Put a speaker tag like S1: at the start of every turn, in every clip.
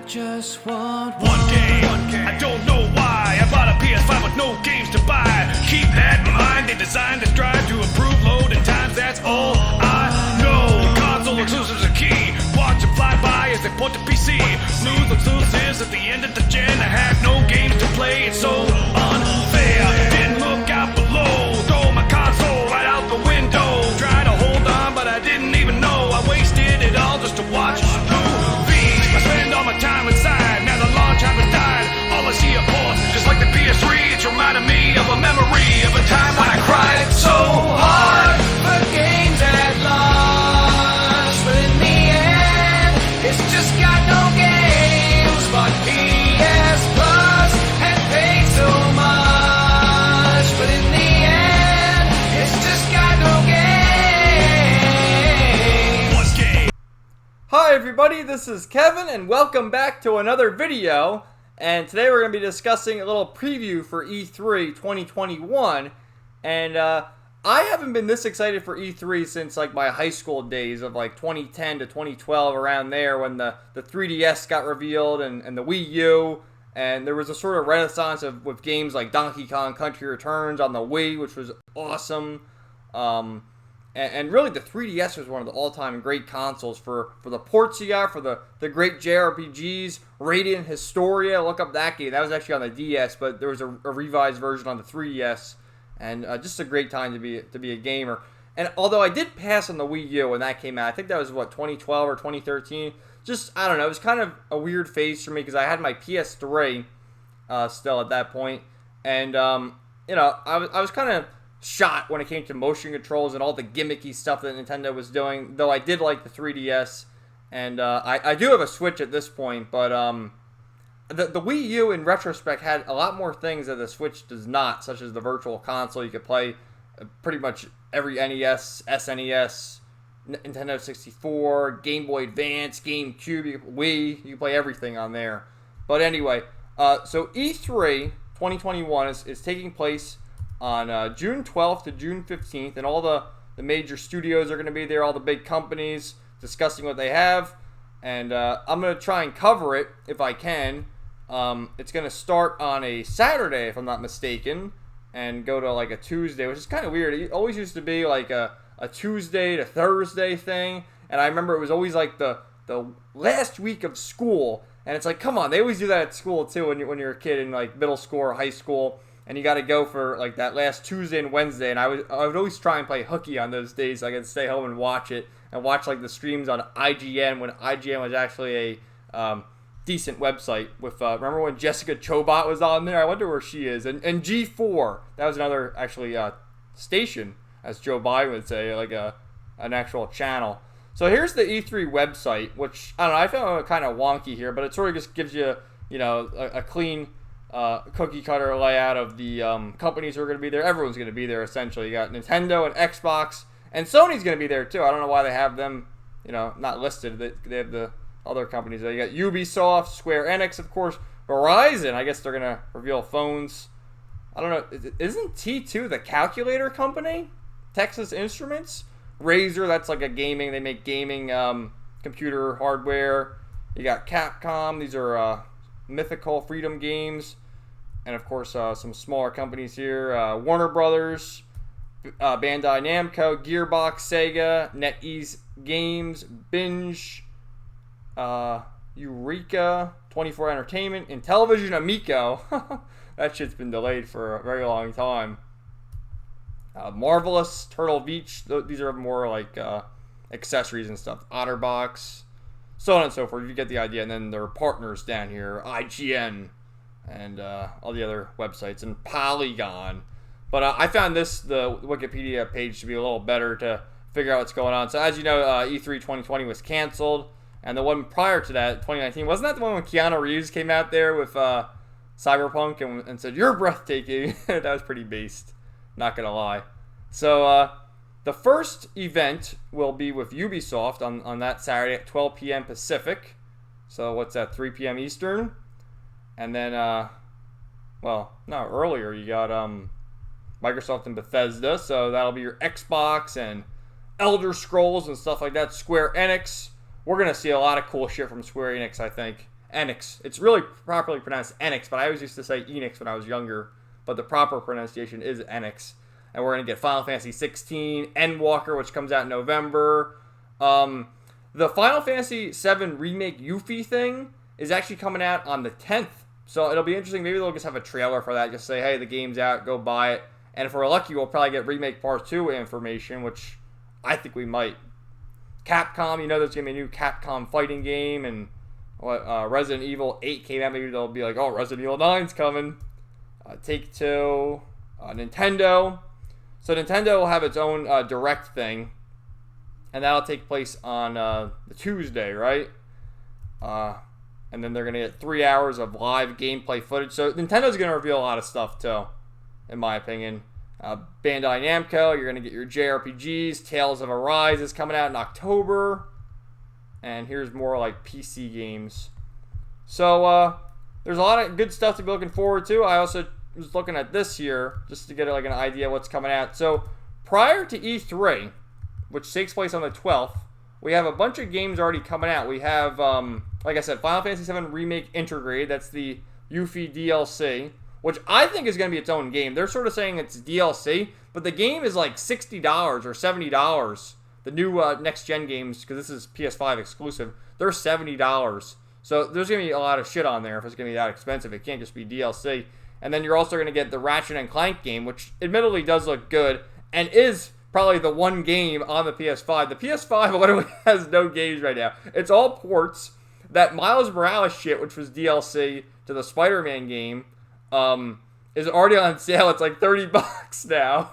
S1: just want
S2: One game. I don't know why. I bought a PS5 with no games to buy. Keep that in mind. They designed this drive to improve loading times. That's all I know. Console exclusives are key. Watch them fly by as they put the PC. Smooth exclusives at the end of the gen. I have no games to play. It's so unfair. Didn't look out below. Throw my console right out the window. Try to hold on, but I didn't even know. I wasted it all just to watch movies. I spend all my time inside. Now the launch has died. All I see are ports, just like the PS3. It's reminding me of a memory of a time when I cried so hard
S1: for games at launch, but in the end, it's just got no games. But PS Plus had paid so much, but in the end, it's just got no games.
S2: One game.
S3: Hi everybody, this is Kevin and welcome back to another video. And today we're going to be discussing a little preview for E3 2021. And I haven't been this excited for E3 since like my high school days of like 2010 to 2012, around there, when the 3DS got revealed and the Wii U. And there was a sort of renaissance with games like Donkey Kong Country Returns on the Wii, which was awesome. And really, the 3DS was one of the all-time great consoles for the ports you got, for the great JRPGs. Radiant Historia, look up that game. That was actually on the DS, but there was a revised version on the 3DS. And just a great time to be a gamer. And although I did pass on the Wii U when that came out, I think that was, 2012 or 2013. Just, I don't know, it was kind of a weird phase for me because I had my PS3 still at that point. And, I was kind of shot when it came to motion controls and all the gimmicky stuff that Nintendo was doing, though I did like the 3DS, and I do have a Switch at this point, but the Wii U in retrospect had a lot more things that the Switch does not, such as the Virtual Console. You could play pretty much every NES, SNES, Nintendo 64, Game Boy Advance, GameCube, Wii, you can play everything on there. But anyway, so E3 2021 is taking place on June 12th to June 15th, and all the major studios are going to be there, all the big companies discussing what they have, and I'm going to try and cover it if I can. It's going to start on a Saturday, if I'm not mistaken, and go to like a Tuesday, which is kind of weird. It always used to be like a Tuesday to Thursday thing, and I remember it was always like the last week of school, and it's like, come on, they always do that at school too when you're a kid in like middle school or high school. And you got to go for like that last Tuesday and Wednesday, and I would always try and play hooky on those days so I could stay home and watch it, and watch like the streams on IGN when IGN was actually a decent website. With remember when Jessica Chobot was on there? I wonder where she is. And G4, that was another actually station, as Joe Biden would say, like an actual channel. So here's the E3 website, which I don't know, I found it kind of wonky here, but it sort of just gives you a clean cookie cutter layout of the companies who are going to be there. Everyone's going to be there essentially. You got Nintendo and Xbox, and Sony's going to be there too. I don't know why they have them, not listed. They have the other companies there. You got Ubisoft, Square Enix, of course, Verizon. I guess they're going to reveal phones. I don't know. Isn't T2 the calculator company? Texas Instruments, Razer. That's like a gaming. They make gaming computer hardware. You got Capcom. These are Mythical Freedom Games, and of course some smaller companies here, Warner Brothers, Bandai Namco, Gearbox, Sega, NetEase Games, Binge, Eureka, 24 Entertainment, and Television Amico. That shit's been delayed for a very long time. Marvelous, Turtle Beach, these are more like accessories and stuff, Otterbox, so on and so forth. You get the idea. And then there are partners down here, IGN, and all the other websites, and Polygon. But I found the Wikipedia page to be a little better to figure out what's going on. So as you know, E3 2020 was canceled, and the one prior to that, 2019, wasn't that the one when Keanu Reeves came out there with Cyberpunk and said, "You're breathtaking"? That was pretty based, not gonna lie. So the first event will be with Ubisoft on that Saturday at 12 p.m. Pacific. So what's that, 3 p.m. Eastern? And then, earlier, you got Microsoft and Bethesda. So that'll be your Xbox and Elder Scrolls and stuff like that. Square Enix. We're going to see a lot of cool shit from Square Enix, I think. Enix. It's really properly pronounced Enix, but I always used to say Enix when I was younger. But the proper pronunciation is Enix. And we're going to get Final Fantasy 16, Endwalker, which comes out in November. The Final Fantasy 7 Remake Yuffie thing is actually coming out on the 10th. So it'll be interesting. Maybe they'll just have a trailer for that. Just say, hey, the game's out. Go buy it. And if we're lucky, we'll probably get Remake Part 2 information, which I think we might. Capcom, there's going to be a new Capcom fighting game. And Resident Evil 8 came out. Maybe they'll be like, oh, Resident Evil 9's coming. Take-Two. Nintendo. So Nintendo will have its own direct thing. And that'll take place on the Tuesday, right? And then they're going to get 3 hours of live gameplay footage. So Nintendo's going to reveal a lot of stuff, too, in my opinion. Bandai Namco, you're going to get your JRPGs. Tales of Arise is coming out in October. And here's more like PC games. So there's a lot of good stuff to be looking forward to. I also was looking at this here just to get like an idea of what's coming out. So prior to E3, which takes place on the 12th, we have a bunch of games already coming out. We have, like I said, Final Fantasy 7 Remake Integrated. That's the Yuffie DLC, which I think is going to be its own game. They're sort of saying it's DLC, but the game is like $60 or $70. The new next-gen games, because this is PS5 exclusive, they're $70. So there's going to be a lot of shit on there if it's going to be that expensive. It can't just be DLC. And then you're also going to get the Ratchet and Clank game, which admittedly does look good and is probably the one game on the PS5. The PS5 literally has no games right now. It's all ports. That Miles Morales shit, which was DLC to the Spider-Man game, is already on sale. It's like $30 now.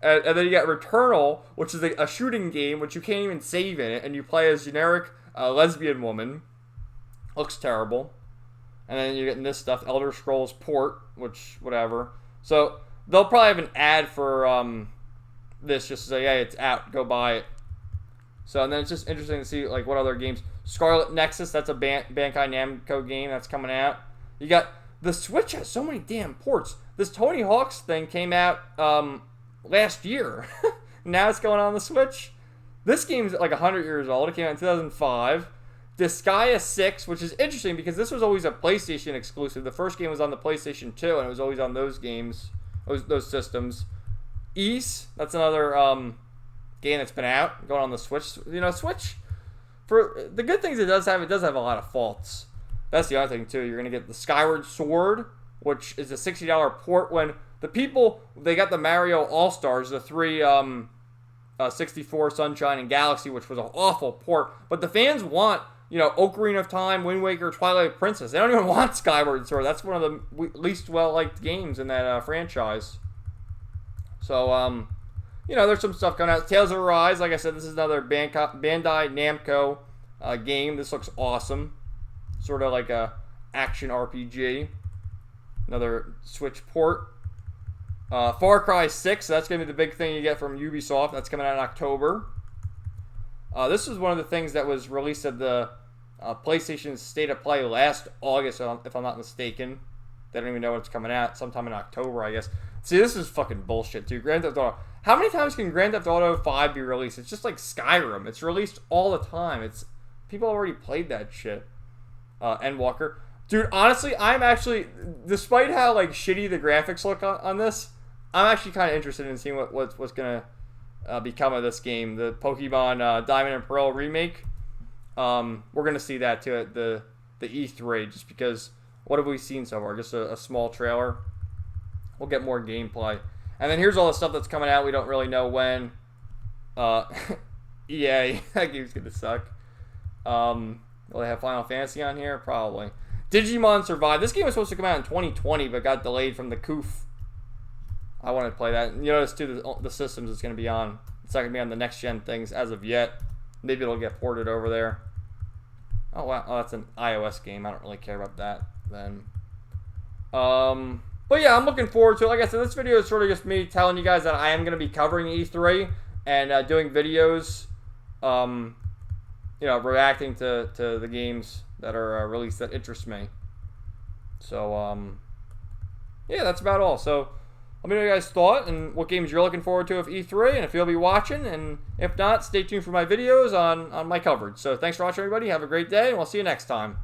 S3: and then you got Returnal, which is a shooting game, which you can't even save in it, and you play as generic lesbian woman. Looks terrible. And then you're getting this stuff, Elder Scrolls Port, which, whatever. So they'll probably have an ad for this just to say, hey, it's out, go buy it. So, and then it's just interesting to see, like, what other games. Scarlet Nexus, that's a Bandai Namco game that's coming out. You got, the Switch has so many damn ports. This Tony Hawk's thing came out last year. Now it's going on the Switch. This game's like 100 years old. It came out in 2005. Disgaea 6, which is interesting because this was always a PlayStation exclusive. The first game was on the PlayStation 2, and it was always on those games, those systems. Ys, that's another game that's been out, going on the Switch. Switch, for the good things it does have a lot of faults. That's the other thing, too. You're going to get the Skyward Sword, which is a $60 port when the people, they got the Mario All-Stars, the three 64, Sunshine, and Galaxy, which was an awful port. But the fans want, Ocarina of Time, Wind Waker, Twilight Princess. They don't even want Skyward Sword. That's one of the least well-liked games in that franchise. So, there's some stuff coming out. Tales of Arise, like I said, this is another Bandai Namco game. This looks awesome. Sort of like a action RPG. Another Switch port. Far Cry 6, that's going to be the big thing you get from Ubisoft. That's coming out in October. This is one of the things that was released at the PlayStation State of Play last August, if I'm not mistaken. They don't even know when it's coming out. Sometime in October, I guess. See, this is fucking bullshit, dude. Grand Theft Auto. How many times can Grand Theft Auto 5 be released? It's just like Skyrim. It's released all the time. People already played that shit. Endwalker. Dude, honestly, I'm actually, despite how like shitty the graphics look on this, I'm actually kind of interested in seeing what's going to become of this game. The Pokemon Diamond and Pearl remake. We're going to see that too at the E3, just because what have we seen so far? Just a small trailer. We'll get more gameplay. And then here's all the stuff that's coming out. We don't really know when. EA, that game's going to suck. Will they have Final Fantasy on here? Probably. Digimon Survive. This game was supposed to come out in 2020, but got delayed from the COOF. I want to play that. You notice, too, the systems it's going to be on. It's not going to be on the next-gen things as of yet. Maybe it'll get ported over there. Oh, wow. Oh, that's an iOS game. I don't really care about that then. But yeah, I'm looking forward to it. Like I said, this video is sort of just me telling you guys that I am going to be covering E3 and doing videos, reacting to the games that are released that interest me. So, yeah, that's about all. So, let me know what you guys thought and what games you're looking forward to of E3 and if you'll be watching. And if not, stay tuned for my videos on my coverage. So, thanks for watching, everybody. Have a great day, and we'll see you next time.